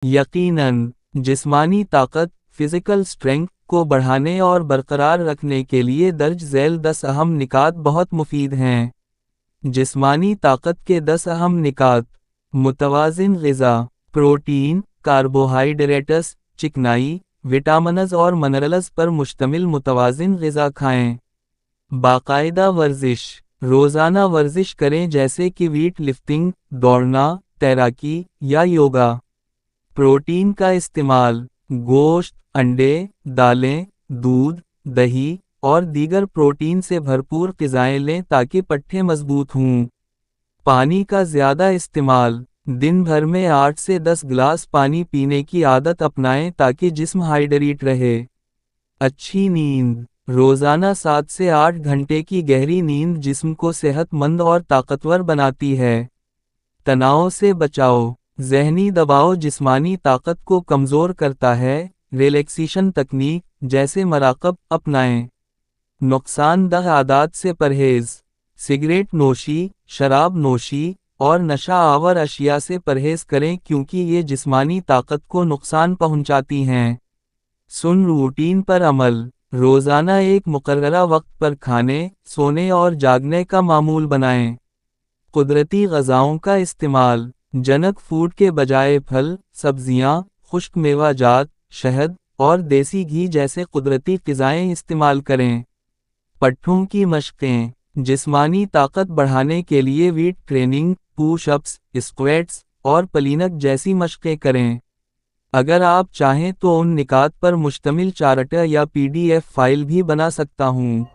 यकीनन, जिस्मानी ताकत, फिजिकल स्ट्रेंथ को बढ़ाने और बरकरार रखने के लिए दर्ज झैल 10 अहम निकात बहुत मुफीद हैं। जिस्मानी ताकत के 10 अहम निकात। मुतवाज़िन ग़िज़ा, प्रोटीन, कार्बोहाइड्रेट्स, चिकनाई, विटामिन्स और मिनरल्स पर मुश्तमिल मुतवाज़िन ग़िज़ा खाएं। बाकायदा वर्जिश, रोज़ाना वर्जिश करें जैसे कि वेट लिफ्टिंग, दौड़ना, तैराकी या योगा। प्रोटीन का इस्तेमाल, गोश्त, अंडे, दालें, दूध, दही और दीगर प्रोटीन से भरपूर ग़िज़ाएं लें ताकि पट्ठे मजबूत हों। पानी का ज़्यादा इस्तेमाल, दिन भर में 8 से 10 गिलास पानी पीने की आदत अपनाएं ताकि जिस्म हाइड्रेट रहे। अच्छी नींद, रोज़ाना 7 से 8 घंटे की गहरी नींद जिस्म को सेहतमंद और ताकतवर बनाती है। तनाव से बचाओ, ज़हनी दबाव जिस्मानी ताकत को कमज़ोर करता है, रिलैक्सेशन तकनीक जैसे मराक़ब अपनाएं। नुकसानदह आदात से परहेज़, सिगरेट नोशी, शराब नोशी और नशा आवर अशिया से परहेज़ करें क्योंकि ये जिस्मानी ताकत को नुकसान पहुंचाती हैं। सुन रूटीन पर अमल, रोज़ाना एक मुकर्ररा वक्त पर खाने, सोने और जागने का मामूल बनाएं। कुदरती ग़िज़ाओं का इस्तेमाल, जंक फूड के बजाय फल, सब्जियां, खुश्क मेवाजात, शहद और देसी घी जैसे कुदरती ग़िज़ाएं इस्तेमाल करें। पट्ठों की मशक़ें, जिस्मानी ताकत बढ़ाने के लिए वेट ट्रेनिंग, पुश-अप्स, स्क्वैट्स और प्लीनअप जैसी मशक़ें करें। अगर आप चाहें तो उन निकात पर मुश्तमिल चार्ट या PDF फाइल भी बना सकता हूँ।